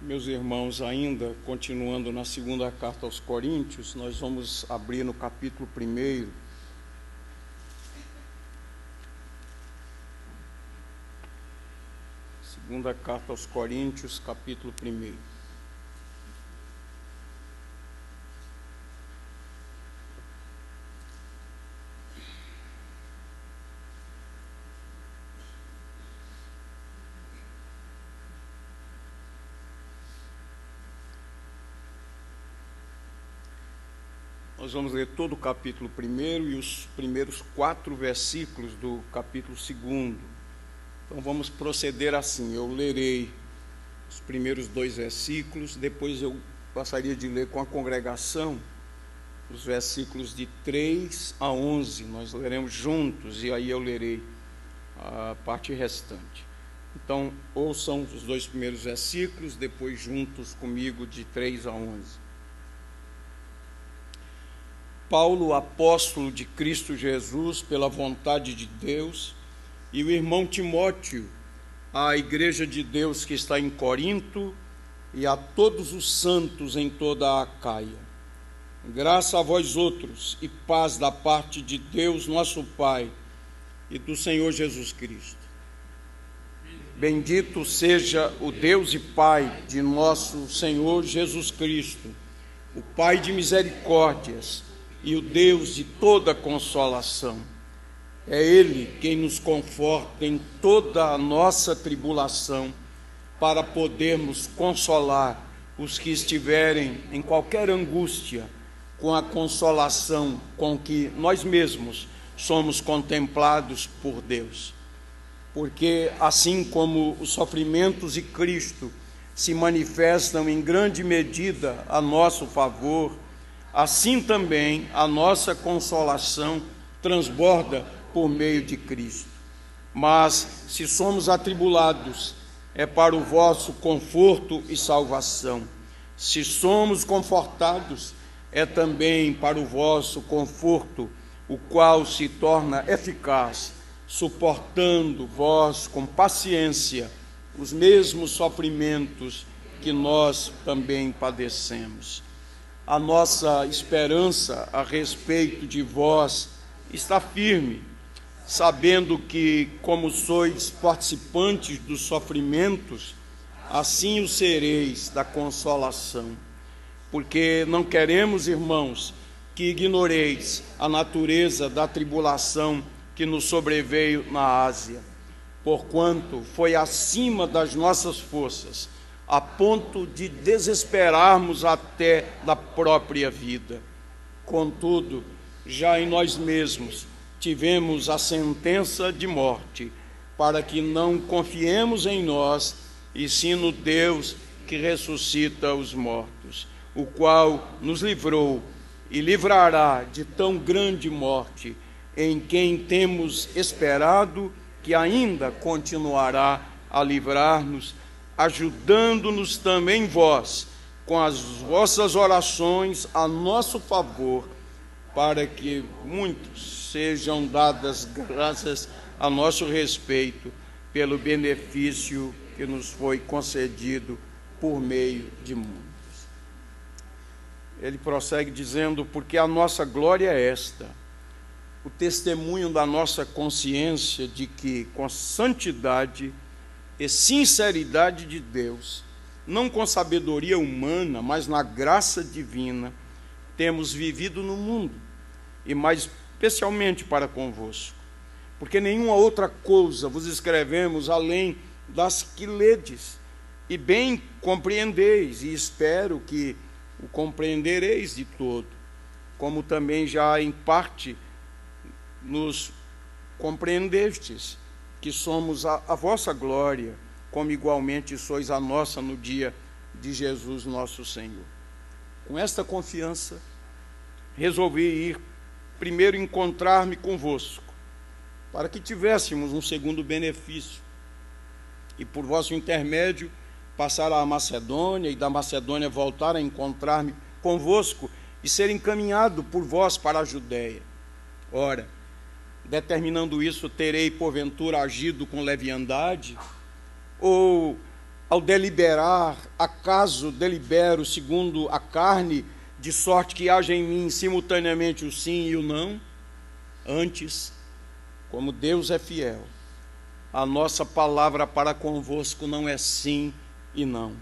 Meus irmãos, ainda continuando na segunda carta aos Coríntios, nós vamos abrir no capítulo 1. Segunda carta aos Coríntios, capítulo 1. Nós vamos ler todo o capítulo 1 e os primeiros 4 versículos do capítulo 2. Então vamos proceder assim: eu lerei os primeiros 2 versículos, depois eu passaria de ler com a congregação os versículos de 3 a 11, nós leremos juntos e aí eu lerei a parte restante. Então ouçam os 2 primeiros versículos, depois juntos comigo de 3 a 11. Paulo, apóstolo de Cristo Jesus, pela vontade de Deus, e o irmão Timóteo, à igreja de Deus que está em Corinto, e a todos os santos em toda a Acaia. Graça a vós outros e paz da parte de Deus nosso Pai e do Senhor Jesus Cristo. Bendito seja o Deus e Pai de nosso Senhor Jesus Cristo, o Pai de misericórdias, e o Deus de toda consolação. É Ele quem nos conforta em toda a nossa tribulação, para podermos consolar os que estiverem em qualquer angústia, com a consolação com que nós mesmos somos contemplados por Deus. Porque assim como os sofrimentos de Cristo se manifestam em grande medida a nosso favor, assim também a nossa consolação transborda por meio de Cristo. Mas, se somos atribulados, é para o vosso conforto e salvação. Se somos confortados, é também para o vosso conforto, o qual se torna eficaz, suportando vós com paciência os mesmos sofrimentos que nós também padecemos. A nossa esperança a respeito de vós está firme, sabendo que, como sois participantes dos sofrimentos, assim o sereis da consolação. Porque não queremos, irmãos, que ignoreis a natureza da tribulação que nos sobreveio na Ásia, porquanto foi acima das nossas forças, a ponto de desesperarmos até da própria vida. Contudo, já em nós mesmos tivemos a sentença de morte, para que não confiemos em nós, e sim no Deus que ressuscita os mortos, o qual nos livrou e livrará de tão grande morte, em quem temos esperado que ainda continuará a livrar-nos, ajudando-nos também vós, com as vossas orações a nosso favor, para que muitos sejam dadas graças a nosso respeito, pelo benefício que nos foi concedido por meio de muitos. Ele prossegue dizendo: porque a nossa glória é esta, o testemunho da nossa consciência de que, com santidade e sinceridade de Deus, não com sabedoria humana, mas na graça divina, temos vivido no mundo, e mais especialmente para convosco, porque nenhuma outra coisa vos escrevemos além das que ledes, e bem compreendeis, e espero que o compreendereis de todo, como também já em parte nos compreendestes, que somos a vossa glória, como igualmente sois a nossa no dia de Jesus nosso Senhor. Com esta confiança, resolvi ir primeiro encontrar-me convosco, para que tivéssemos um segundo benefício, e por vosso intermédio passar à Macedônia, e da Macedônia voltar a encontrar-me convosco, e ser encaminhado por vós para a Judéia. Ora, determinando isso, terei porventura agido com leviandade? Ou ao deliberar, acaso delibero segundo a carne, de sorte que haja em mim simultaneamente o sim e o não? Antes, como Deus é fiel, a nossa palavra para convosco não é sim e não.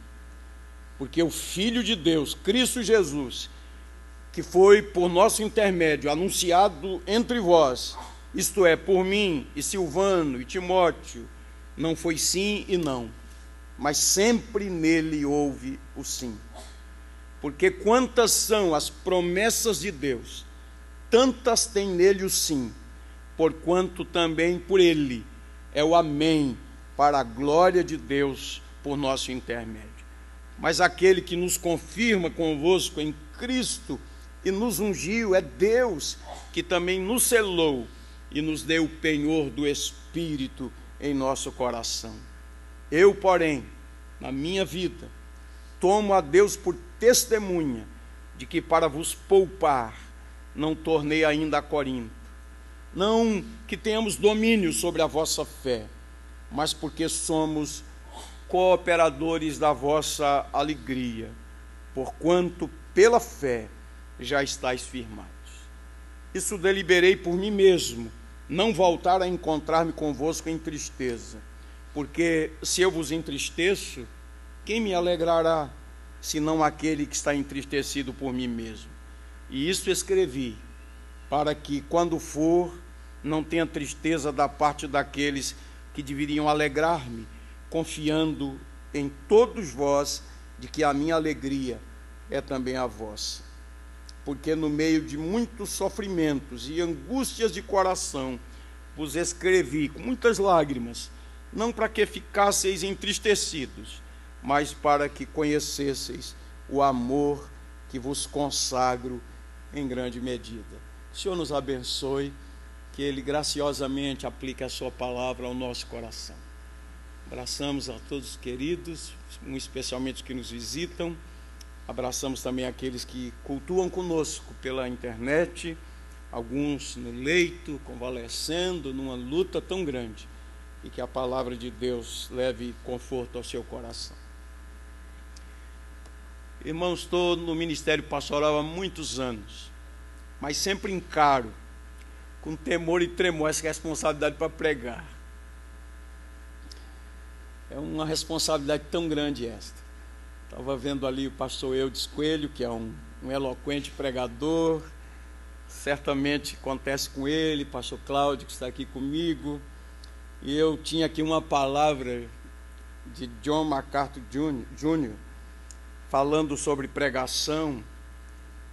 Porque o Filho de Deus, Cristo Jesus, que foi por nosso intermédio anunciado entre vós, isto é, por mim e Silvano e Timóteo, não foi sim e não, mas sempre nele houve o sim. Porque quantas são as promessas de Deus, tantas tem nele o sim, porquanto também por ele é o amém, para a glória de Deus por nosso intermédio. Mas aquele que nos confirma convosco em Cristo e nos ungiu é Deus, que também nos selou e nos deu o penhor do Espírito em nosso coração. Eu, porém, na minha vida, tomo a Deus por testemunha de que para vos poupar não tornei ainda a Corinto. Não que tenhamos domínio sobre a vossa fé, mas porque somos cooperadores da vossa alegria, porquanto pela fé já estáis firmados. Isso deliberei por mim mesmo, não voltar a encontrar-me convosco em tristeza, porque se eu vos entristeço, quem me alegrará, senão aquele que está entristecido por mim mesmo? E isso escrevi, para que, quando for, não tenha tristeza da parte daqueles que deveriam alegrar-me, confiando em todos vós de que a minha alegria é também a vossa. Porque no meio de muitos sofrimentos e angústias de coração vos escrevi com muitas lágrimas, não para que ficasseis entristecidos, mas para que conhecesseis o amor que vos consagro em grande medida. O Senhor nos abençoe, que Ele graciosamente aplique a sua palavra ao nosso coração. Abraçamos a todos os queridos, especialmente os que nos visitam. Abraçamos também aqueles que cultuam conosco pela internet, alguns no leito, convalescendo, numa luta tão grande, e que a palavra de Deus leve conforto ao seu coração. Irmãos, estou no ministério pastoral há muitos anos, mas sempre encaro com temor e tremor essa responsabilidade para pregar. É uma responsabilidade tão grande esta. Estava vendo ali o pastor Eudes Coelho, que é um eloquente pregador, certamente acontece com ele, pastor Cláudio, que está aqui comigo, e eu tinha aqui uma palavra de John MacArthur Jr., falando sobre pregação,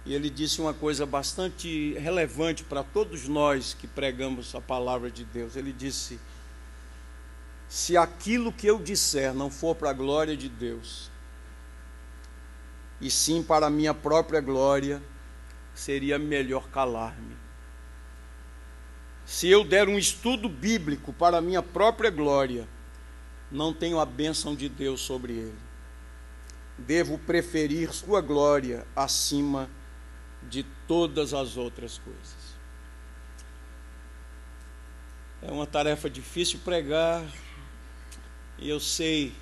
e ele disse uma coisa bastante relevante para todos nós que pregamos a palavra de Deus. Ele disse: se aquilo que eu disser não for para a glória de Deus, e sim para a minha própria glória, seria melhor calar-me. Se eu der um estudo bíblico para a minha própria glória, não tenho a bênção de Deus sobre ele. Devo preferir sua glória acima de todas as outras coisas. É uma tarefa difícil pregar, e eu sei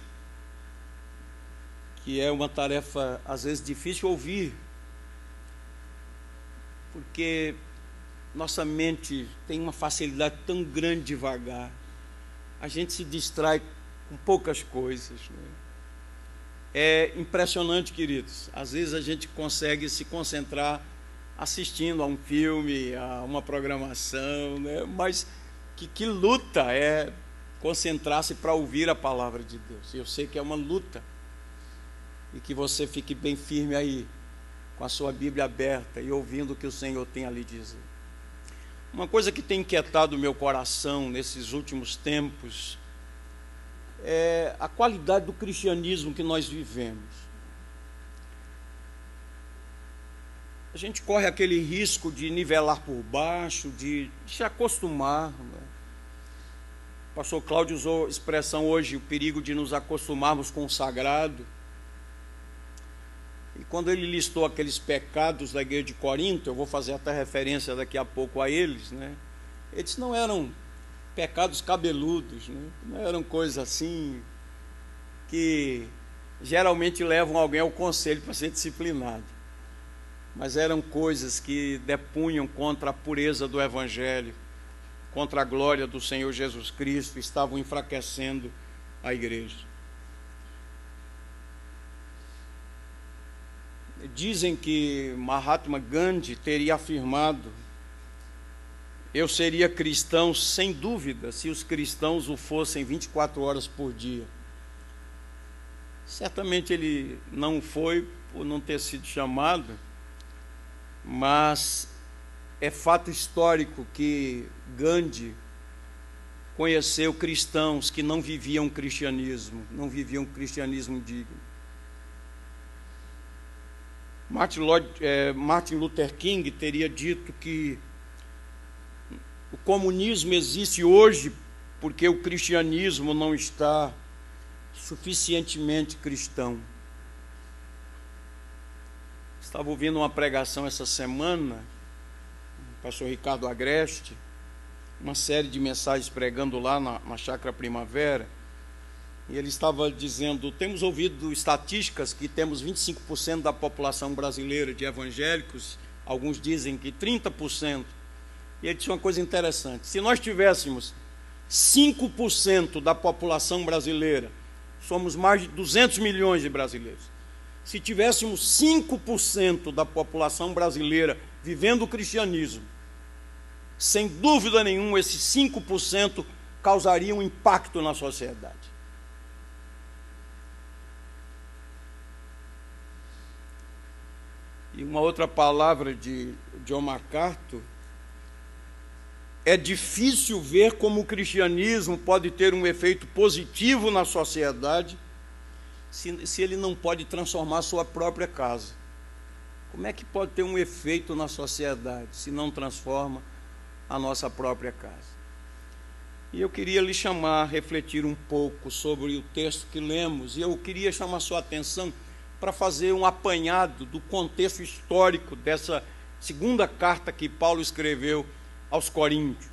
que é uma tarefa, às vezes, difícil ouvir, porque nossa mente tem uma facilidade tão grande de vagar, a gente se distrai com poucas coisas, né? É impressionante, queridos, às vezes a gente consegue se concentrar assistindo a um filme, a uma programação, né? Mas que luta é concentrar-se para ouvir a palavra de Deus. Eu sei que é uma luta, e que você fique bem firme aí, com a sua Bíblia aberta e ouvindo o que o Senhor tem a lhe dizer. Uma coisa que tem inquietado o meu coração nesses últimos tempos é a qualidade do cristianismo que nós vivemos. A gente corre aquele risco de nivelar por baixo, de se acostumar, né? O pastor Cláudio usou a expressão hoje, o perigo de nos acostumarmos com o sagrado. E quando ele listou aqueles pecados da igreja de Corinto, eu vou fazer até referência daqui a pouco a eles, né? Eles não eram pecados cabeludos, né? Não eram coisas assim que geralmente levam alguém ao conselho para ser disciplinado. Mas eram coisas que depunham contra a pureza do Evangelho, contra a glória do Senhor Jesus Cristo, estavam enfraquecendo a igreja. Dizem que Mahatma Gandhi teria afirmado: eu seria cristão sem dúvida se os cristãos o fossem 24 horas por dia. Certamente ele não foi por não ter sido chamado, mas é fato histórico que Gandhi conheceu cristãos que não viviam cristianismo, não viviam cristianismo digno. Martin Luther King teria dito que o comunismo existe hoje porque o cristianismo não está suficientemente cristão. Estava ouvindo uma pregação essa semana, o pastor Ricardo Agreste, uma série de mensagens pregando lá na Chácara Primavera, e ele estava dizendo: temos ouvido estatísticas que temos 25% da população brasileira de evangélicos, alguns dizem que 30%, e ele disse uma coisa interessante: se nós tivéssemos 5% da população brasileira, somos mais de 200 milhões de brasileiros, se tivéssemos 5% da população brasileira vivendo o cristianismo, sem dúvida nenhuma, esses 5% causariam um impacto na sociedade. E uma outra palavra de John MacArthur: é difícil ver como o cristianismo pode ter um efeito positivo na sociedade se ele não pode transformar sua própria casa. Como é que pode ter um efeito na sociedade se não transforma a nossa própria casa? E eu queria lhe chamar a refletir um pouco sobre o texto que lemos, e eu queria chamar sua atenção para fazer um apanhado do contexto histórico dessa segunda carta que Paulo escreveu aos Coríntios.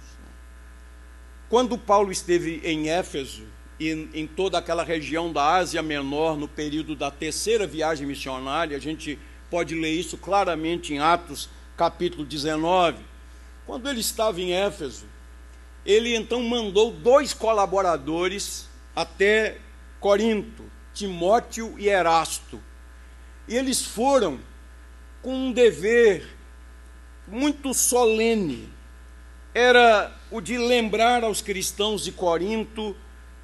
Quando Paulo esteve em Éfeso e em toda aquela região da Ásia Menor, no período da terceira viagem missionária, a gente pode ler isso claramente em Atos capítulo 19, quando ele estava em Éfeso, ele então mandou 2 colaboradores até Corinto, Timóteo e Erasto. E eles foram com um dever muito solene, era o de lembrar aos cristãos de Corinto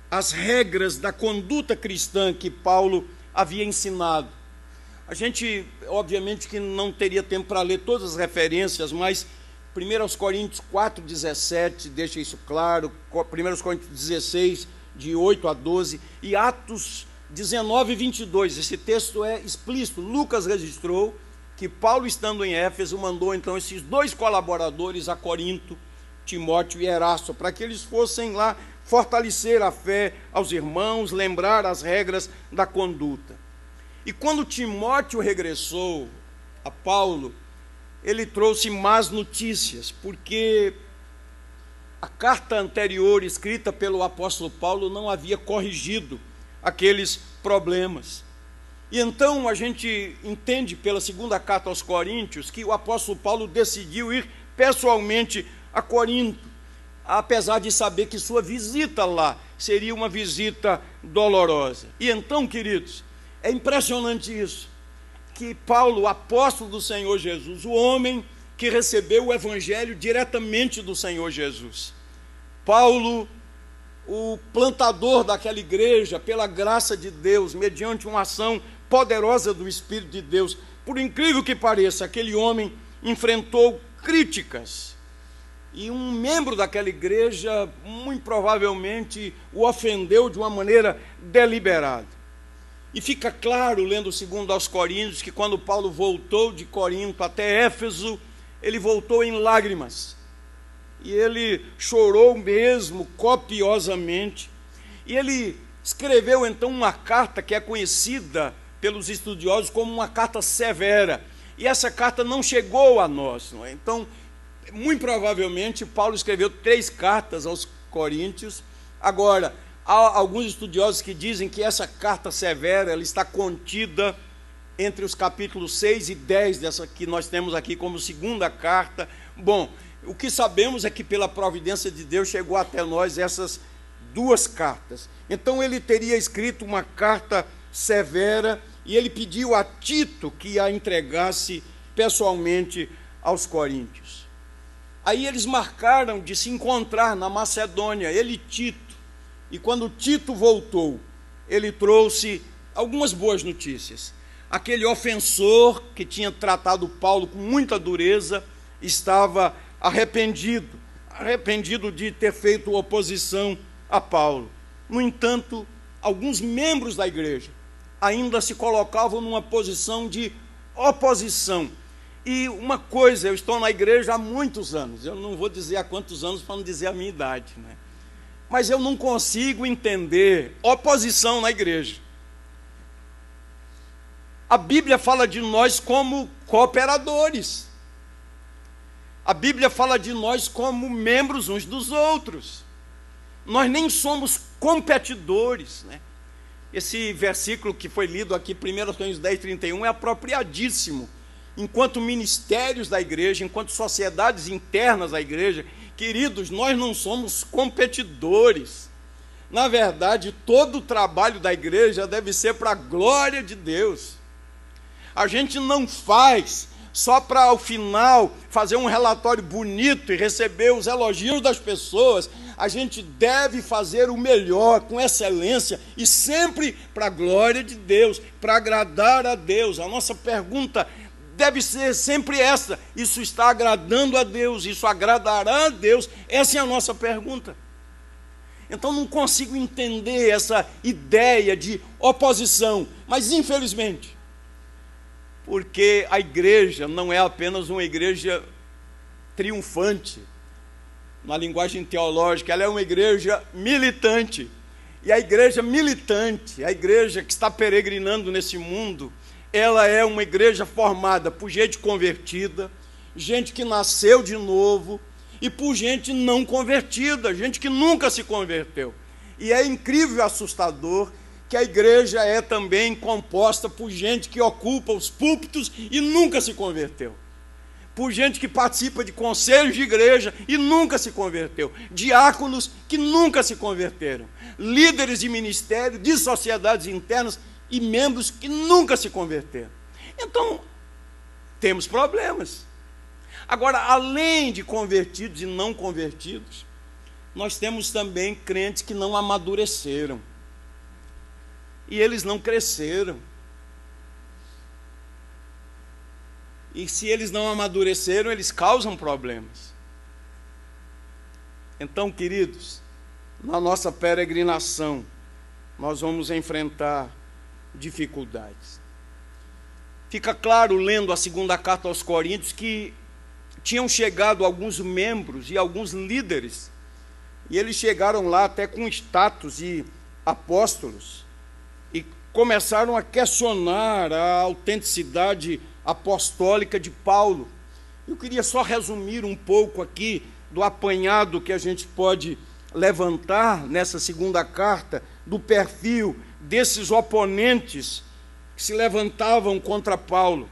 as regras da conduta cristã que Paulo havia ensinado. A gente, obviamente, que não teria tempo para ler todas as referências, mas 1 Coríntios 4,17 deixa isso claro, 1 Coríntios 16, de 8 a 12, e Atos 19:22, esse texto é explícito. Lucas registrou que Paulo, estando em Éfeso, mandou então esses 2 colaboradores a Corinto, Timóteo e Erasto, para que eles fossem lá fortalecer a fé aos irmãos, lembrar as regras da conduta. E quando Timóteo regressou a Paulo, ele trouxe más notícias, porque a carta anterior, escrita pelo apóstolo Paulo, não havia corrigido aqueles problemas. E então a gente entende pela segunda carta aos Coríntios que o apóstolo Paulo decidiu ir pessoalmente a Corinto, apesar de saber que sua visita lá seria uma visita dolorosa. E então, queridos, é impressionante isso, que Paulo, o apóstolo do Senhor Jesus, o homem que recebeu o evangelho diretamente do Senhor Jesus, Paulo, o plantador daquela igreja, pela graça de Deus, mediante uma ação poderosa do Espírito de Deus, por incrível que pareça, aquele homem enfrentou críticas, e um membro daquela igreja, muito provavelmente, o ofendeu de uma maneira deliberada. E fica claro, lendo 2 aos Coríntios, que quando Paulo voltou de Corinto até Éfeso, ele voltou em lágrimas. E ele chorou mesmo, copiosamente. E ele escreveu então uma carta que é conhecida pelos estudiosos como uma carta severa. E essa carta não chegou a nós, não é? Então, muito provavelmente, Paulo escreveu 3 cartas aos Coríntios. Agora, Há alguns estudiosos que dizem que essa carta severa ela está contida entre os capítulos 6 e 10 dessa que nós temos aqui como segunda carta. Bom, o que sabemos é que pela providência de Deus chegou até nós essas duas cartas. Então ele teria escrito uma carta severa e ele pediu a Tito que a entregasse pessoalmente aos coríntios. Aí eles marcaram de se encontrar na Macedônia, ele e Tito. E quando Tito voltou, ele trouxe algumas boas notícias. Aquele ofensor que tinha tratado Paulo com muita dureza estava arrependido de ter feito oposição a Paulo. No entanto, alguns membros da igreja ainda se colocavam numa posição de oposição. E uma coisa, eu estou na igreja há muitos anos, eu não vou dizer há quantos anos para não dizer a minha idade, né? Mas eu não consigo entender oposição na igreja. A Bíblia fala de nós como cooperadores. A Bíblia fala de nós como membros uns dos outros. Nós nem somos competidores, né? Esse versículo que foi lido aqui, 1 Coríntios 10, 31, é apropriadíssimo. Enquanto ministérios da igreja, enquanto sociedades internas da igreja, queridos, nós não somos competidores. Na verdade, todo o trabalho da igreja deve ser para a glória de Deus. A gente não faz só para, ao final, fazer um relatório bonito e receber os elogios das pessoas. A gente deve fazer o melhor, com excelência, e sempre para a glória de Deus, para agradar a Deus. A nossa pergunta deve ser sempre essa: isso está agradando a Deus? Isso agradará a Deus? Essa é a nossa pergunta. Então não consigo entender essa ideia de oposição, mas infelizmente, porque a igreja não é apenas uma igreja triunfante, na linguagem teológica, ela é uma igreja militante. E a igreja militante, a igreja que está peregrinando nesse mundo, ela é uma igreja formada por gente convertida, gente que nasceu de novo, e por gente não convertida, gente que nunca se converteu. E é incrível e assustador que a igreja é também composta por gente que ocupa os púlpitos e nunca se converteu, por gente que participa de conselhos de igreja e nunca se converteu, diáconos que nunca se converteram, líderes de ministério, de sociedades internas e membros que nunca se converteram. Então, temos problemas. Agora, além de convertidos e não convertidos, nós temos também crentes que não amadureceram. E eles não cresceram. E se eles não amadureceram, eles causam problemas. Então, queridos, na nossa peregrinação, nós vamos enfrentar dificuldades. Fica claro, lendo a segunda carta aos Coríntios, que tinham chegado alguns membros e alguns líderes, e eles chegaram lá até com status de apóstolos, e começaram a questionar a autenticidade apostólica de Paulo. Eu queria só resumir um pouco aqui do apanhado que a gente pode levantar nessa segunda carta, do perfil desses oponentes que se levantavam contra Paulo.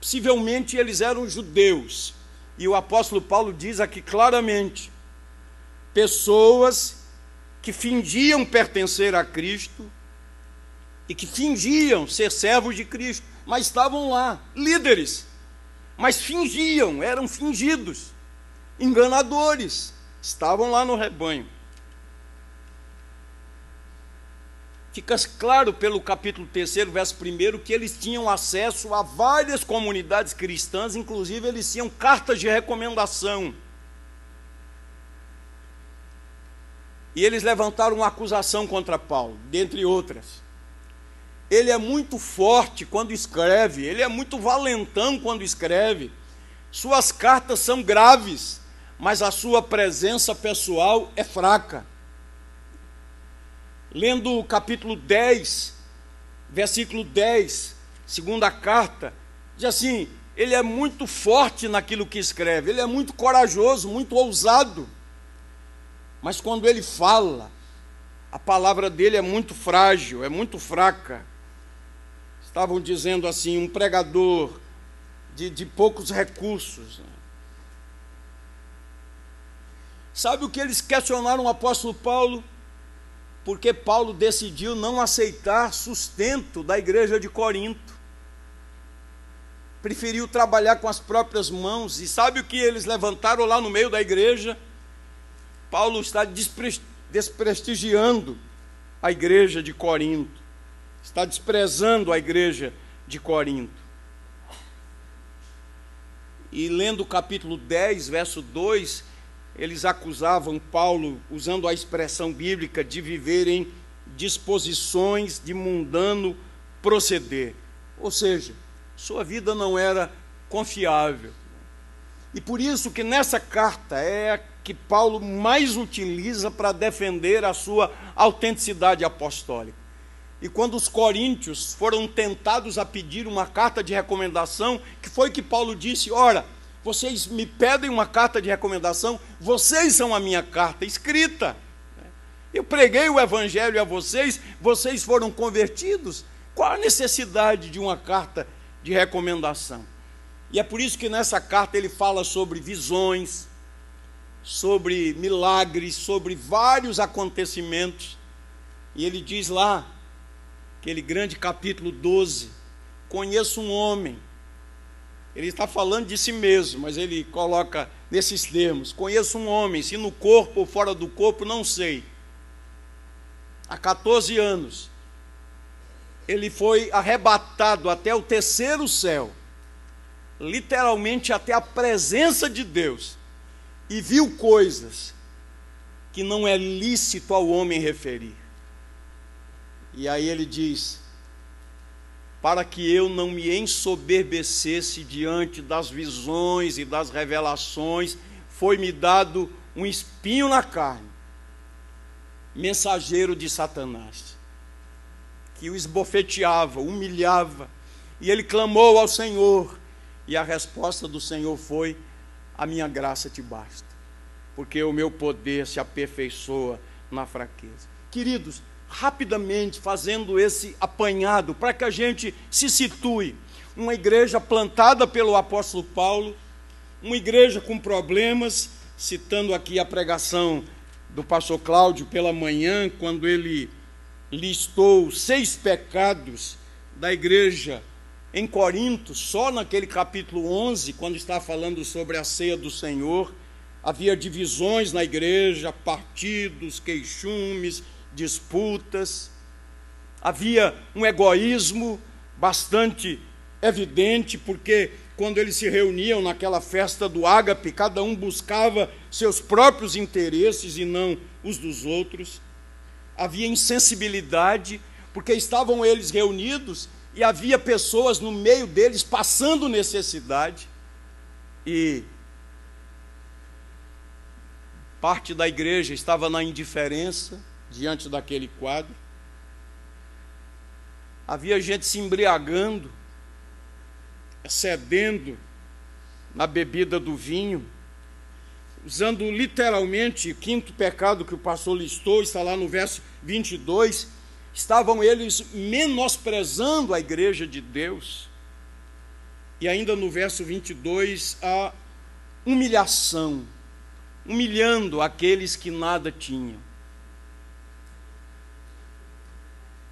Possivelmente eles eram judeus, e o apóstolo Paulo diz aqui claramente: pessoas que fingiam pertencer a Cristo e que fingiam ser servos de Cristo, mas estavam lá, líderes, mas fingiam, eram fingidos, enganadores, estavam lá no rebanho. Fica claro pelo capítulo 3, verso 1, que eles tinham acesso a várias comunidades cristãs, inclusive eles tinham cartas de recomendação. E eles levantaram uma acusação contra Paulo, dentre outras. Ele é muito forte quando escreve, ele é muito valentão quando escreve. Suas cartas são graves, mas a sua presença pessoal é fraca. Lendo o capítulo 10, versículo 10, segunda carta, diz assim: ele é muito forte naquilo que escreve, ele é muito corajoso, muito ousado, mas quando ele fala, A palavra dele é muito frágil, é muito fraca. Estavam dizendo assim, um pregador de poucos recursos. Sabe o que eles questionaram o apóstolo Paulo? Porque Paulo decidiu não aceitar sustento da igreja de Corinto. Preferiu trabalhar com as próprias mãos. E sabe o que eles levantaram lá no meio da igreja? Paulo está desprestigiando a igreja de Corinto. Está desprezando a igreja de Corinto. E lendo o capítulo 10, verso 2, eles acusavam Paulo, usando a expressão bíblica, de viver em disposições de mundano proceder. Ou seja, sua vida não era confiável. E por isso que nessa carta é a que Paulo mais utiliza para defender a sua autenticidade apostólica. E quando os coríntios foram tentados a pedir uma carta de recomendação, que foi que Paulo disse: ora, vocês me pedem uma carta de recomendação, vocês são a minha carta escrita. Eu preguei o evangelho a vocês, vocês foram convertidos. Qual a necessidade de uma carta de recomendação? E é por isso que nessa carta ele fala sobre visões, sobre milagres, sobre vários acontecimentos. E ele diz lá, aquele grande capítulo 12, conheço um homem. Ele está falando de si mesmo, mas ele coloca nesses termos: conheço um homem, se no corpo ou fora do corpo, não sei. Há 14 anos, ele foi arrebatado até o terceiro céu, literalmente até a presença de Deus, e viu coisas que não é lícito ao homem referir. E aí ele diz: para que eu não me ensoberbecesse diante das visões e das revelações, foi-me dado um espinho na carne, mensageiro de Satanás, que o esbofeteava, humilhava, e ele clamou ao Senhor, e a resposta do Senhor foi: a minha graça te basta, porque o meu poder se aperfeiçoa na fraqueza. Queridos, rapidamente fazendo esse apanhado, para que a gente se situe, uma igreja plantada pelo apóstolo Paulo, uma igreja com problemas, citando aqui a pregação do pastor Cláudio pela manhã, quando ele listou 6 pecados da igreja em Corinto, só naquele capítulo 11, quando está falando sobre a ceia do Senhor. Havia divisões na igreja, partidos, queixumes, disputas, havia um egoísmo bastante evidente, porque quando eles se reuniam naquela festa do ágape, cada um buscava seus próprios interesses e não os dos outros. Havia insensibilidade, porque estavam eles reunidos e havia pessoas no meio deles passando necessidade, e parte da igreja estava na indiferença diante daquele quadro. Havia gente se embriagando, excedendo na bebida do vinho, usando literalmente o 5º pecado que o pastor listou, está lá no verso 22, estavam eles menosprezando a igreja de Deus. E ainda no verso 22, a humilhação, humilhando aqueles que nada tinham.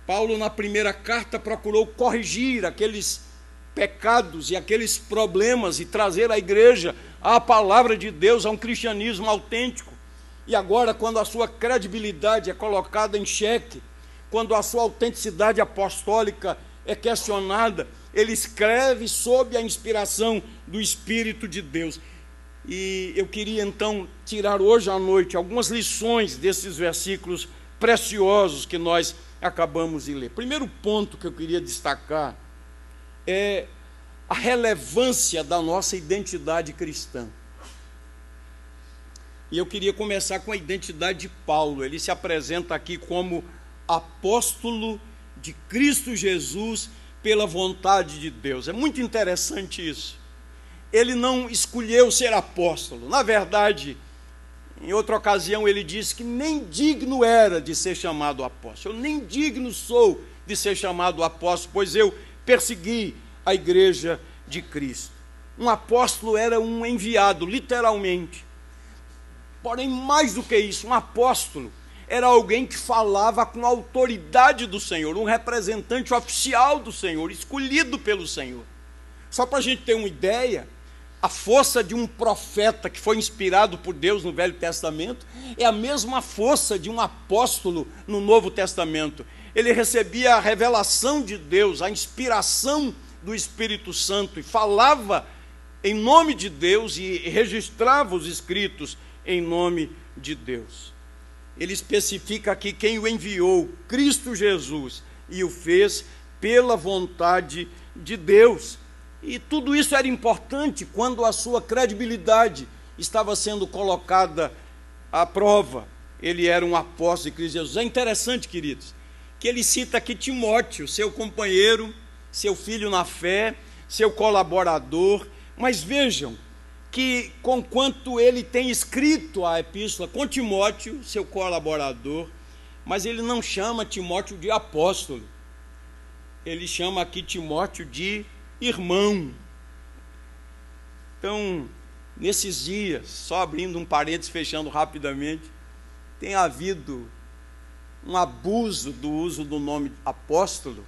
Paulo, na primeira carta, procurou corrigir aqueles pecados e aqueles problemas e trazer a igreja à palavra de Deus, a um cristianismo autêntico. E agora, quando a sua credibilidade é colocada em xeque, quando a sua autenticidade apostólica é questionada, ele escreve sob a inspiração do Espírito de Deus. E eu queria então tirar hoje à noite algumas lições desses versículos preciosos que nós acabamos de ler. Primeiro ponto que eu queria destacar é a relevância da nossa identidade cristã. E eu queria começar com a identidade de Paulo. Ele se apresenta aqui como apóstolo de Cristo Jesus pela vontade de Deus. É muito interessante isso. Ele não escolheu ser apóstolo. Na verdade, Em outra ocasião ele disse que nem digno era de ser chamado apóstolo. Eu nem digno sou de ser chamado apóstolo, pois eu persegui a igreja de Cristo. Um apóstolo era um enviado, literalmente. Porém, mais do que isso, um apóstolo era alguém que falava com a autoridade do Senhor, um representante oficial do Senhor, escolhido pelo Senhor. Só para a gente ter uma ideia, a força de um profeta que foi inspirado por Deus no Velho Testamento é a mesma força de um apóstolo no Novo Testamento. Ele recebia a revelação de Deus, a inspiração do Espírito Santo e falava em nome de Deus e registrava os escritos em nome de Deus. Ele especifica aqui quem o enviou, Cristo Jesus, e o fez pela vontade de Deus. E tudo isso era importante quando a sua credibilidade estava sendo colocada à prova. Ele era um apóstolo de Cristo Jesus. É interessante, queridos, que ele cita aqui Timóteo, seu companheiro, seu filho na fé, seu colaborador. Mas vejam que, conquanto ele tem escrito a epístola com Timóteo, seu colaborador, mas ele não chama Timóteo de apóstolo. Ele chama aqui Timóteo de irmão. Então, nesses dias, só abrindo um parênteses, fechando rapidamente, tem havido um abuso do uso do nome apóstolo,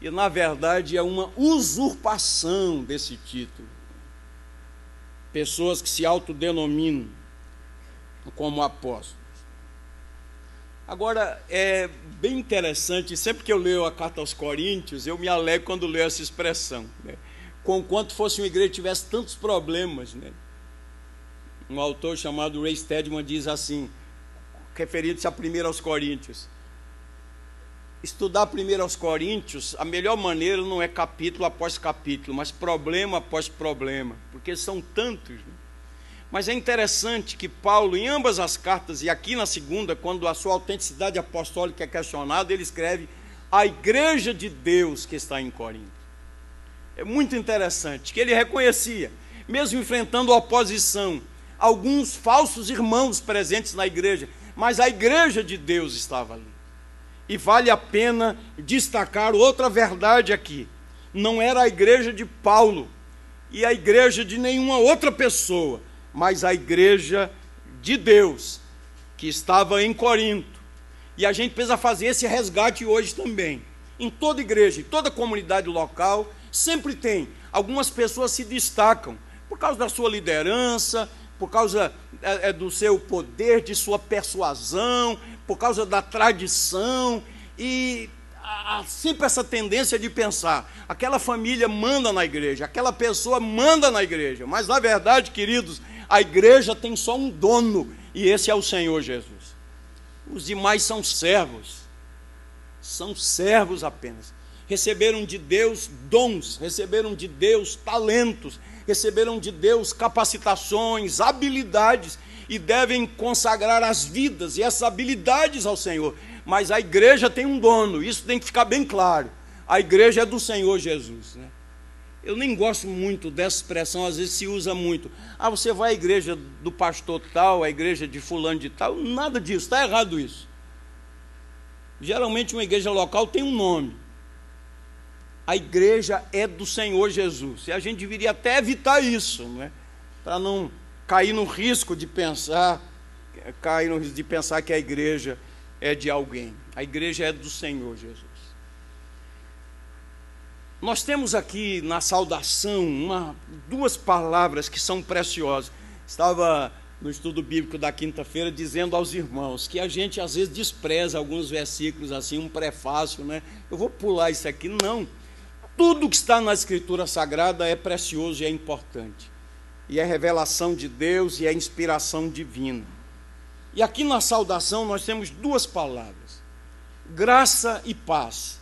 e na verdade é uma usurpação desse título. Pessoas que se autodenominam como apóstolos. Agora, é bem interessante, sempre que eu leio a carta aos Coríntios, eu me alegro quando leio essa expressão, né? Conquanto fosse uma igreja que tivesse tantos problemas, né? Um autor chamado Ray Stedman diz assim, referindo-se a 1 aos Coríntios: estudar 1 aos Coríntios, a melhor maneira não é capítulo após capítulo, mas problema após problema, porque são tantos, né? Mas é interessante que Paulo, em ambas as cartas, e aqui na segunda, quando a sua autenticidade apostólica é questionada, ele escreve a igreja de Deus que está em Corinto. É muito interessante que ele reconhecia, mesmo enfrentando oposição, alguns falsos irmãos presentes na igreja, mas a igreja de Deus estava ali. E vale a pena destacar outra verdade aqui: não era a igreja de Paulo e a igreja de nenhuma outra pessoa, mas a igreja de Deus que estava em Corinto. E a gente precisa fazer esse resgate hoje também. Em toda igreja, em toda comunidade local, sempre tem algumas pessoas que se destacam por causa da sua liderança, por causa do seu poder, de sua persuasão, por causa da tradição, e há sempre essa tendência de pensar, aquela família manda na igreja, aquela pessoa manda na igreja, mas na verdade, queridos, a igreja tem só um dono, e esse é o Senhor Jesus. Os demais são servos apenas. Receberam de Deus dons, receberam de Deus talentos, receberam de Deus capacitações, habilidades, e devem consagrar as vidas e essas habilidades ao Senhor. Mas a igreja tem um dono, isso tem que ficar bem claro. A igreja é do Senhor Jesus, né? Eu nem gosto muito dessa expressão, às vezes se usa muito. Você vai à igreja do pastor tal, à igreja de fulano de tal. Nada disso, está errado isso. Geralmente uma igreja local tem um nome. A igreja é do Senhor Jesus. E a gente deveria até evitar isso, né? Para não cair no risco de pensar que a igreja é de alguém. A igreja é do Senhor Jesus. Nós temos aqui na saudação duas palavras que são preciosas. Estava no estudo bíblico da quinta-feira dizendo aos irmãos que a gente às vezes despreza alguns versículos assim, um prefácio, né? Eu vou pular isso aqui. Não. Tudo que está na Escritura Sagrada é precioso e é importante. E é revelação de Deus e é inspiração divina. E aqui na saudação nós temos duas palavras: graça e paz.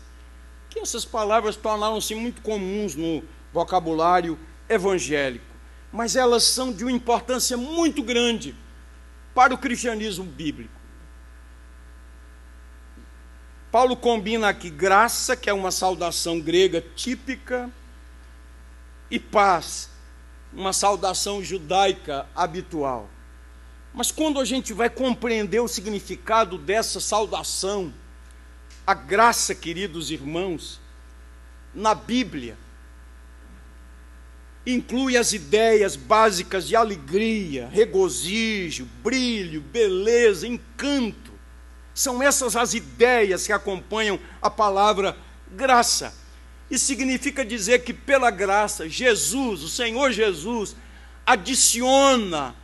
Que essas palavras tornaram-se muito comuns no vocabulário evangélico, mas elas são de uma importância muito grande para o cristianismo bíblico. Paulo combina aqui graça, que é uma saudação grega típica, e paz, uma saudação judaica habitual. Mas quando a gente vai compreender o significado dessa saudação, a graça, queridos irmãos, na Bíblia, inclui as ideias básicas de alegria, regozijo, brilho, beleza, encanto. São essas as ideias que acompanham a palavra graça. E significa dizer que pela graça, Jesus, o Senhor Jesus, adiciona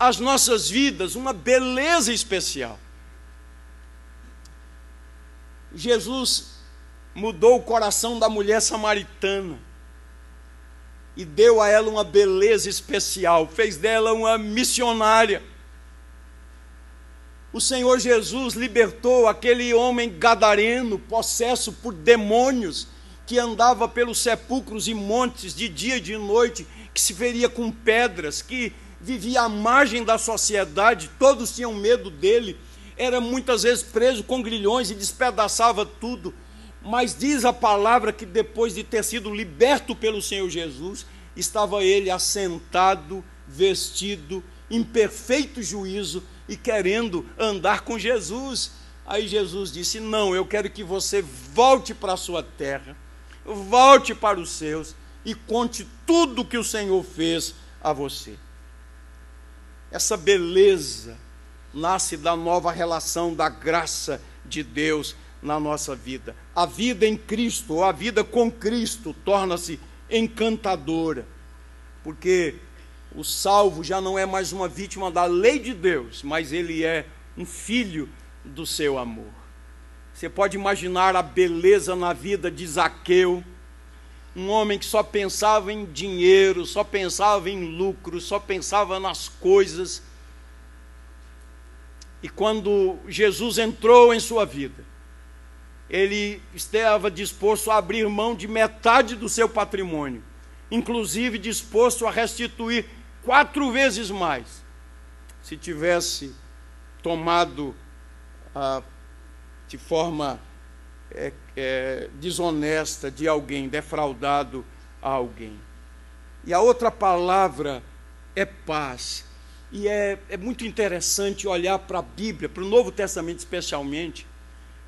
às nossas vidas uma beleza especial. Jesus mudou o coração da mulher samaritana e deu a ela uma beleza especial, fez dela uma missionária. O Senhor Jesus libertou aquele homem gadareno, possesso por demônios, que andava pelos sepulcros e montes de dia e de noite, que se feria com pedras, que vivia à margem da sociedade, todos tinham medo dele, era muitas vezes preso com grilhões e despedaçava tudo. Mas diz a palavra que depois de ter sido liberto pelo Senhor Jesus, estava ele assentado, vestido, em perfeito juízo e querendo andar com Jesus. Aí Jesus disse: não, eu quero que você volte para a sua terra, volte para os seus e conte tudo que o Senhor fez a você. Essa beleza nasce da nova relação da graça de Deus na nossa vida. A vida em Cristo, ou a vida com Cristo, torna-se encantadora, porque o salvo já não é mais uma vítima da lei de Deus, mas ele é um filho do seu amor. Você pode imaginar a beleza na vida de Zaqueu, um homem que só pensava em dinheiro, só pensava em lucro, só pensava nas coisas. E quando Jesus entrou em sua vida, ele estava disposto a abrir mão de metade do seu patrimônio, inclusive disposto a restituir 4 vezes mais, se tivesse tomado de forma desonesta de alguém, defraudado a alguém. E a outra palavra é paz. E é muito interessante olhar para a Bíblia, para o Novo Testamento especialmente,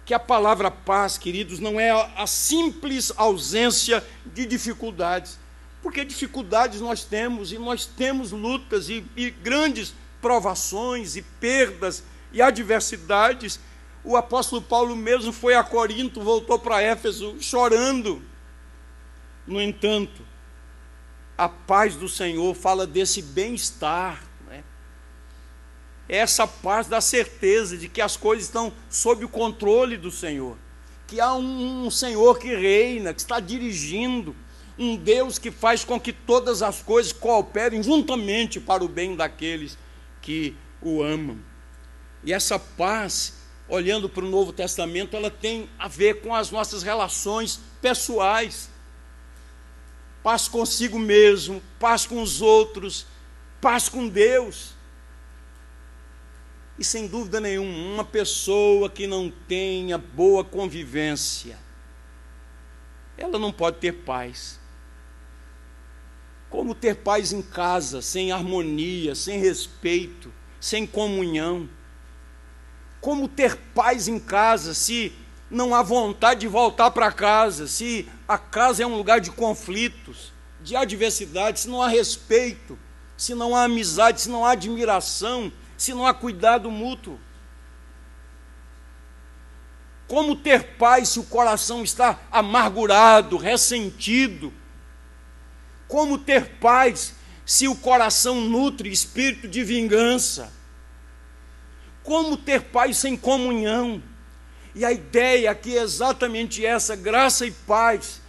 que a palavra paz, queridos, não é a simples ausência de dificuldades, porque dificuldades nós temos, e nós temos lutas e grandes provações e perdas e adversidades. O apóstolo Paulo mesmo foi a Corinto, voltou para Éfeso chorando. No entanto, a paz do Senhor fala desse bem-estar, né? Essa paz da certeza de que as coisas estão sob o controle do Senhor, que há um Senhor que reina, que está dirigindo, um Deus que faz com que todas as coisas cooperem juntamente para o bem daqueles que o amam. E essa paz, olhando para o Novo Testamento, ela tem a ver com as nossas relações pessoais. Paz consigo mesmo, paz com os outros, paz com Deus. E sem dúvida nenhuma, uma pessoa que não tenha boa convivência, ela não pode ter paz. Como ter paz em casa, sem harmonia, sem respeito, sem comunhão? Como ter paz em casa se não há vontade de voltar para casa, se a casa é um lugar de conflitos, de adversidade, se não há respeito, se não há amizade, se não há admiração, se não há cuidado mútuo? Como ter paz se o coração está amargurado, ressentido? Como ter paz se o coração nutre espírito de vingança? Como ter paz sem comunhão? E a ideia aqui é exatamente essa: graça e paz,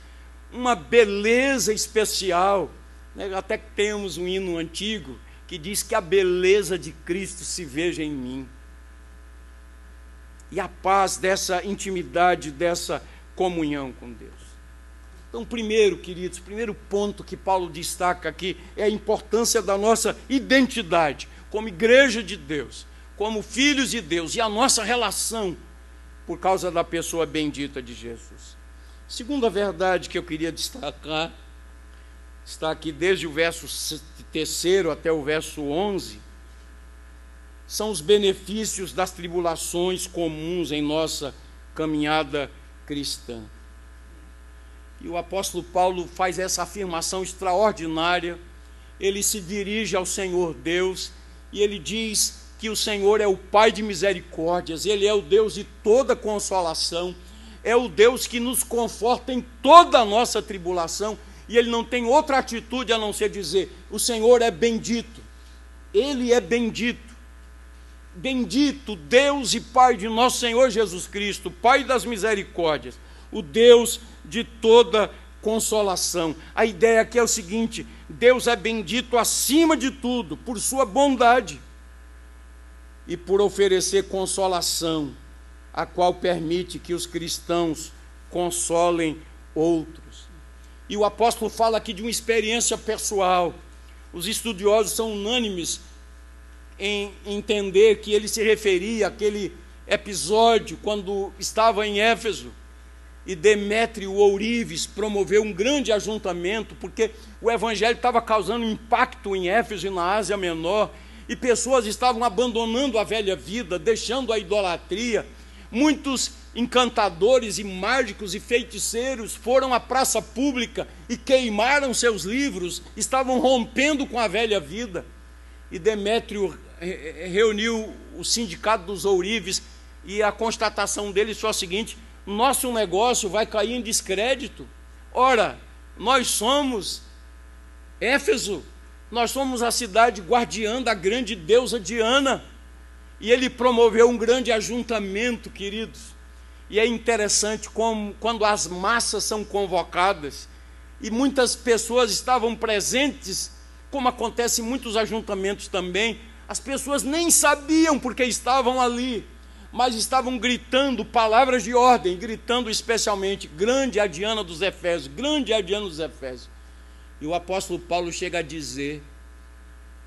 uma beleza especial. Até que temos um hino antigo que diz que a beleza de Cristo se veja em mim. E a paz dessa intimidade, dessa comunhão com Deus. Então, primeiro, queridos, primeiro ponto que Paulo destaca aqui é a importância da nossa identidade como igreja de Deus, como filhos de Deus, e a nossa relação por causa da pessoa bendita de Jesus. Segunda verdade que eu queria destacar, está aqui desde o verso 3 até o verso 11, são os benefícios das tribulações comuns em nossa caminhada cristã. E o apóstolo Paulo faz essa afirmação extraordinária. Ele se dirige ao Senhor Deus e ele diz que o Senhor é o Pai de misericórdias, Ele é o Deus de toda consolação, é o Deus que nos conforta em toda a nossa tribulação, e Ele não tem outra atitude a não ser dizer: o Senhor é bendito, Ele é bendito. Bendito Deus e Pai de nosso Senhor Jesus Cristo, Pai das misericórdias, o Deus de toda consolação. A ideia aqui é o seguinte: Deus é bendito acima de tudo por sua bondade e por oferecer consolação, a qual permite que os cristãos consolem outros. E o apóstolo fala aqui de uma experiência pessoal. Os estudiosos são unânimes em entender que ele se referia àquele episódio quando estava em Éfeso e Demétrio Ourives promoveu um grande ajuntamento, porque o evangelho estava causando impacto em Éfeso e na Ásia Menor, e pessoas estavam abandonando a velha vida, deixando a idolatria. Muitos encantadores e mágicos e feiticeiros foram à praça pública e queimaram seus livros, estavam rompendo com a velha vida. E Demétrio reuniu o sindicato dos ourives e a constatação deles foi a seguinte: nosso negócio vai cair em descrédito. Ora, nós somos Éfeso, nós somos a cidade guardiã da grande deusa Diana. E ele promoveu um grande ajuntamento, queridos. E é interessante como, quando as massas são convocadas, e muitas pessoas estavam presentes, como acontece em muitos ajuntamentos também, as pessoas nem sabiam porque estavam ali, mas estavam gritando palavras de ordem, gritando especialmente: grande é a Diana dos Efésios, grande é a Diana dos Efésios. E o apóstolo Paulo chega a dizer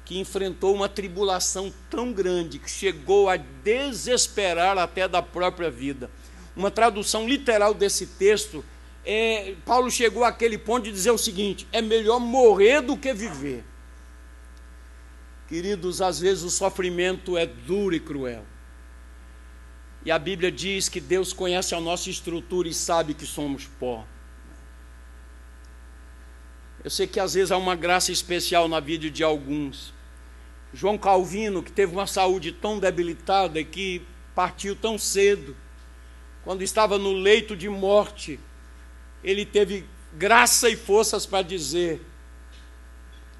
que enfrentou uma tribulação tão grande que chegou a desesperar até da própria vida. Uma tradução literal desse texto, Paulo chegou àquele ponto de dizer o seguinte: é melhor morrer do que viver. Queridos, às vezes o sofrimento é duro e cruel. E a Bíblia diz que Deus conhece a nossa estrutura e sabe que somos pó. Eu sei que às vezes há uma graça especial na vida de alguns. João Calvino, que teve uma saúde tão debilitada e que partiu tão cedo, quando estava no leito de morte, ele teve graça e forças para dizer: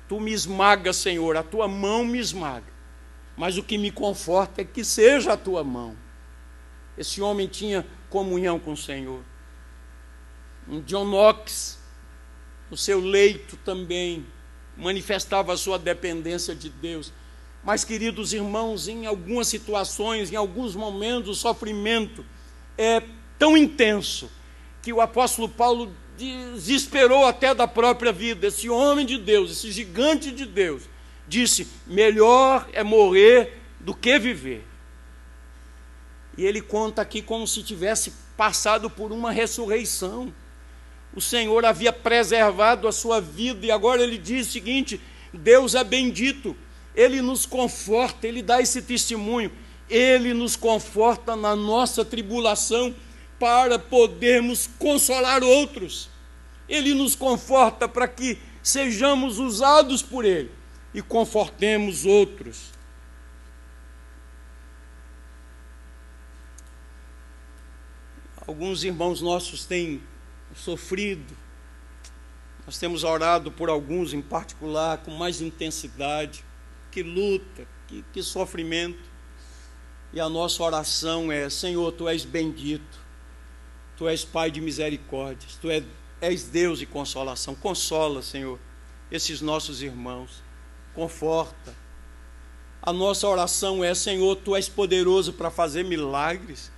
tu me esmagas, Senhor, a tua mão me esmaga, mas o que me conforta é que seja a tua mão. Esse homem tinha comunhão com o Senhor. Um John Knox, no seu leito também, manifestava a sua dependência de Deus. Mas, queridos irmãos, em algumas situações, em alguns momentos, o sofrimento é tão intenso que o apóstolo Paulo desesperou até da própria vida. Esse homem de Deus, esse gigante de Deus, disse: melhor é morrer do que viver. E ele conta aqui como se tivesse passado por uma ressurreição. O Senhor havia preservado a sua vida e agora ele diz o seguinte: Deus é bendito, Ele nos conforta, Ele dá esse testemunho, Ele nos conforta na nossa tribulação para podermos consolar outros. Ele nos conforta para que sejamos usados por Ele e confortemos outros. Alguns irmãos nossos têm sofrido, nós temos orado por alguns em particular com mais intensidade, que luta, que sofrimento, e a nossa oração é: Senhor, Tu és bendito, Tu és Pai de misericórdias, Tu és Deus de consolação. Consola, Senhor, esses nossos irmãos, conforta. A nossa oração é: Senhor, Tu és poderoso para fazer milagres.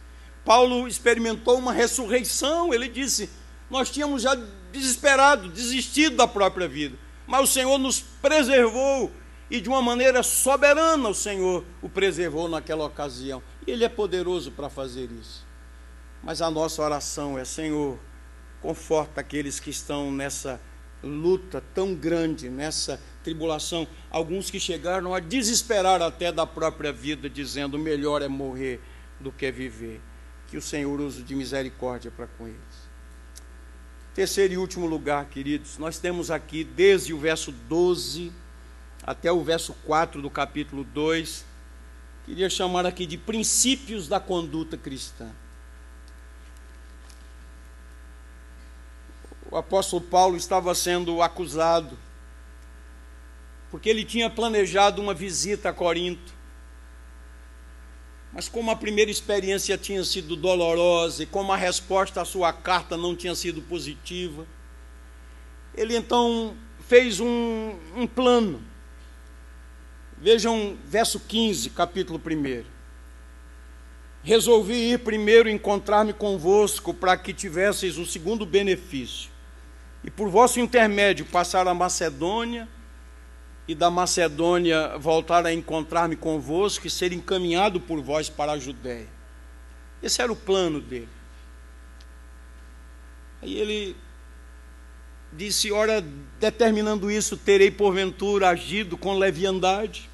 Paulo experimentou uma ressurreição. Ele disse: nós tínhamos já desesperado, desistido da própria vida, mas o Senhor nos preservou, e de uma maneira soberana o Senhor o preservou naquela ocasião, e Ele é poderoso para fazer isso. Mas a nossa oração é: Senhor, conforta aqueles que estão nessa luta tão grande, nessa tribulação, alguns que chegaram a desesperar até da própria vida, dizendo: melhor é morrer do que viver. Que o Senhor use de misericórdia para com eles. Terceiro e último lugar, queridos, nós temos aqui, desde o verso 12 até o verso 4 do capítulo 2, queria chamar aqui de princípios da conduta cristã. O apóstolo Paulo estava sendo acusado, porque ele tinha planejado uma visita a Corinto, mas como a primeira experiência tinha sido dolorosa e como a resposta à sua carta não tinha sido positiva, ele então fez um plano. Vejam verso 15, capítulo 1. Resolvi ir primeiro encontrar-me convosco, para que tivesseis um segundo benefício, e por vosso intermédio passar a Macedônia, e da Macedônia voltar a encontrar-me convosco e ser encaminhado por vós para a Judéia. Esse era o plano dele. Aí ele disse: ora, determinando isso, terei porventura agido com leviandade?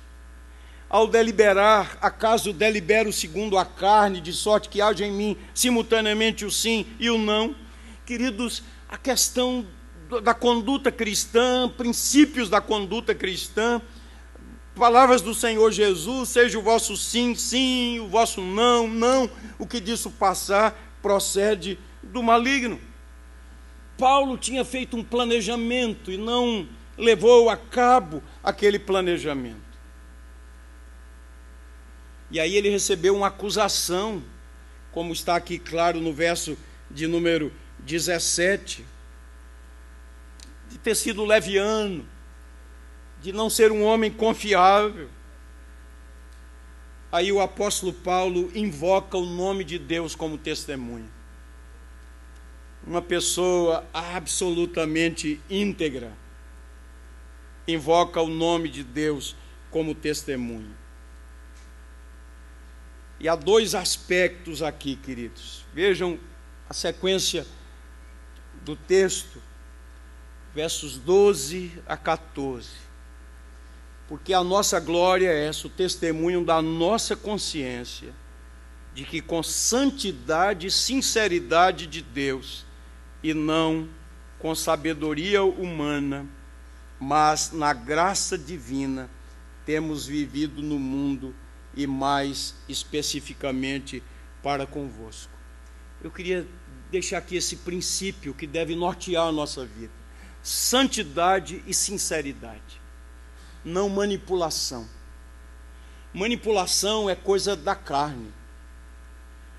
Ao deliberar, acaso delibero segundo a carne, de sorte que haja em mim simultaneamente o sim e o não? Queridos, a questão da conduta cristã, princípios da conduta cristã, palavras do Senhor Jesus: seja o vosso sim, sim, o vosso não, não. O que disso passar procede do maligno. Paulo tinha feito um planejamento e não levou a cabo aquele planejamento. E aí ele recebeu uma acusação, como está aqui claro no verso de número 17, de ter sido leviano, de não ser um homem confiável. Aí o apóstolo Paulo invoca o nome de Deus como testemunha. Uma pessoa absolutamente íntegra invoca o nome de Deus como testemunha. E há dois aspectos aqui, queridos. Vejam a sequência do texto, versos 12 a 14. Porque a nossa glória é essa, o testemunho da nossa consciência, de que com santidade e sinceridade de Deus, e não com sabedoria humana, mas na graça divina, temos vivido no mundo, e mais especificamente para convosco. Eu queria deixar aqui esse princípio que deve nortear a nossa vida: santidade e sinceridade, não manipulação. Manipulação é coisa da carne.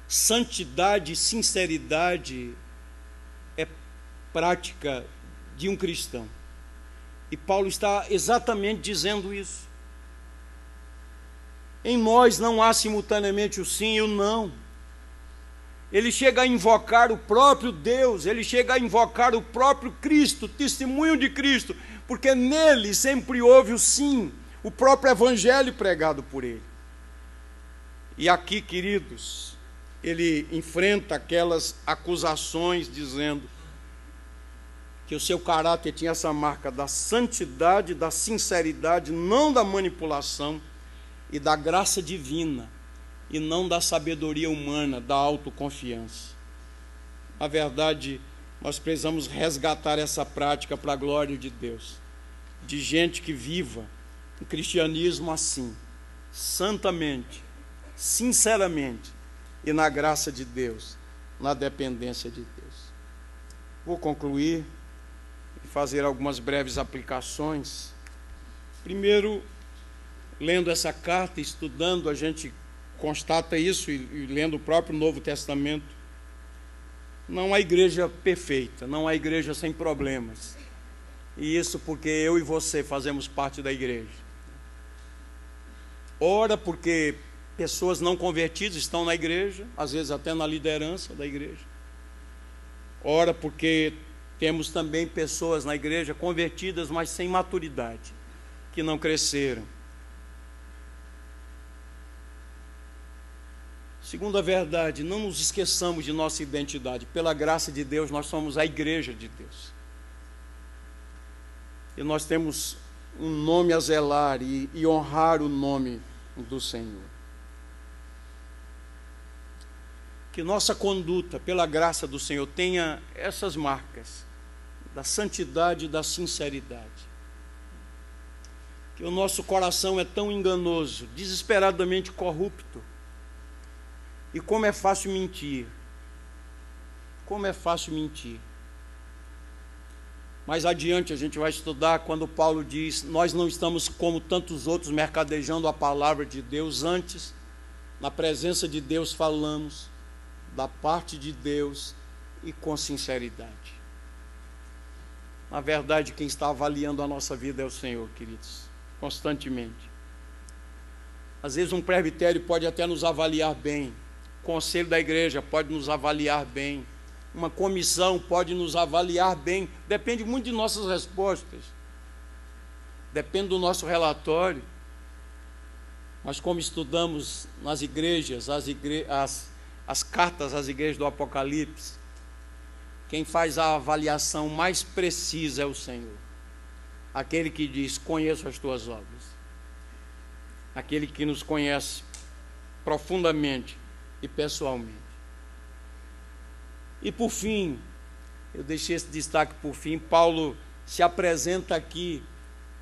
Santidade e sinceridade é prática de um cristão. E Paulo está exatamente dizendo isso. Em nós não há simultaneamente o sim e o não. Ele chega a invocar o próprio Deus, ele chega a invocar o próprio Cristo, testemunho de Cristo, porque nele sempre houve o sim, o próprio evangelho pregado por ele. E aqui, queridos, ele enfrenta aquelas acusações dizendo que o seu caráter tinha essa marca da santidade, da sinceridade, não da manipulação, e da graça divina, e não da sabedoria humana, da autoconfiança. Na verdade, nós precisamos resgatar essa prática para a glória de Deus, de gente que viva o cristianismo assim, santamente, sinceramente, e na graça de Deus, na dependência de Deus. Vou concluir e fazer algumas breves aplicações. Primeiro, lendo essa carta, estudando, a gente constata isso, e lendo o próprio Novo Testamento, não há igreja perfeita, não há igreja sem problemas. E isso porque eu e você fazemos parte da igreja. Ora, porque pessoas não convertidas estão na igreja, às vezes até na liderança da igreja. Ora, porque temos também pessoas na igreja convertidas, mas sem maturidade, que não cresceram. Segunda verdade, não nos esqueçamos de nossa identidade. Pela graça de Deus, nós somos a igreja de Deus. e nós temos um nome a zelar e honrar o nome do Senhor. Que nossa conduta, pela graça do Senhor, tenha essas marcas da santidade e da sinceridade. Que o nosso coração é tão enganoso, desesperadamente corrupto. E como é fácil mentir. Como é fácil mentir. Mais adiante a gente vai estudar quando Paulo diz: nós não estamos como tantos outros mercadejando a palavra de Deus, antes, na presença de Deus falamos, da parte de Deus e com sinceridade. Na verdade, quem está avaliando a nossa vida é o Senhor, queridos, constantemente. Às vezes um presbitério pode até nos avaliar bem, o conselho da igreja pode nos avaliar bem, uma comissão pode nos avaliar bem, depende muito de nossas respostas, depende do nosso relatório. Mas como estudamos nas igrejas, as cartas às igrejas do Apocalipse, quem faz a avaliação mais precisa é o Senhor, aquele que diz: conheço as tuas obras, aquele que nos conhece profundamente e pessoalmente. E por fim, eu deixei esse destaque por fim, Paulo se apresenta aqui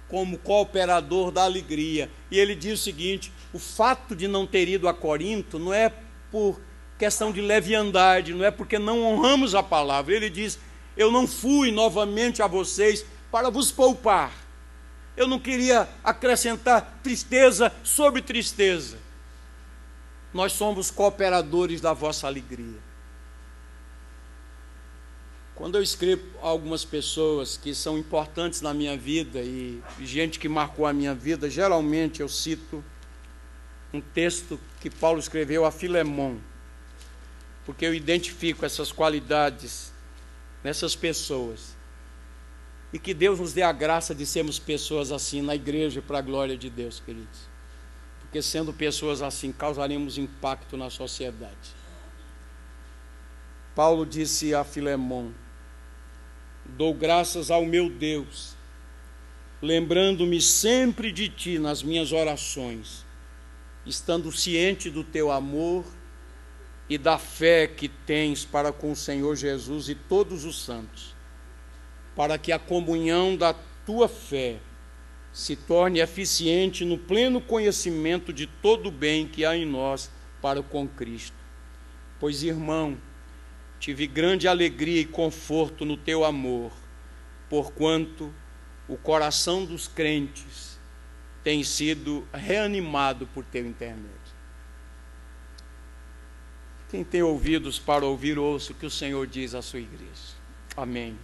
como cooperador da alegria, e ele diz o seguinte: o fato de não ter ido a Corinto não é por questão de leviandade, não é porque não honramos a palavra. Ele diz: eu não fui novamente a vocês para vos poupar, eu não queria acrescentar tristeza sobre tristeza. Nós somos cooperadores da vossa alegria. Quando eu escrevo algumas pessoas que são importantes na minha vida e gente que marcou a minha vida, geralmente eu cito um texto que Paulo escreveu a Filemon, porque eu identifico essas qualidades nessas pessoas, e que Deus nos dê a graça de sermos pessoas assim na igreja, para a glória de Deus, queridos, porque sendo pessoas assim causaremos impacto na sociedade. Paulo disse a Filemon: dou graças ao meu Deus, lembrando-me sempre de ti nas minhas orações, estando ciente do teu amor e da fé que tens para com o Senhor Jesus e todos os santos, para que a comunhão da tua fé se torne eficiente no pleno conhecimento de todo o bem que há em nós para com Cristo. Pois, irmão, tive grande alegria e conforto no teu amor, porquanto o coração dos crentes tem sido reanimado por teu intermédio. Quem tem ouvidos para ouvir, ouça o que o Senhor diz à sua igreja. Amém.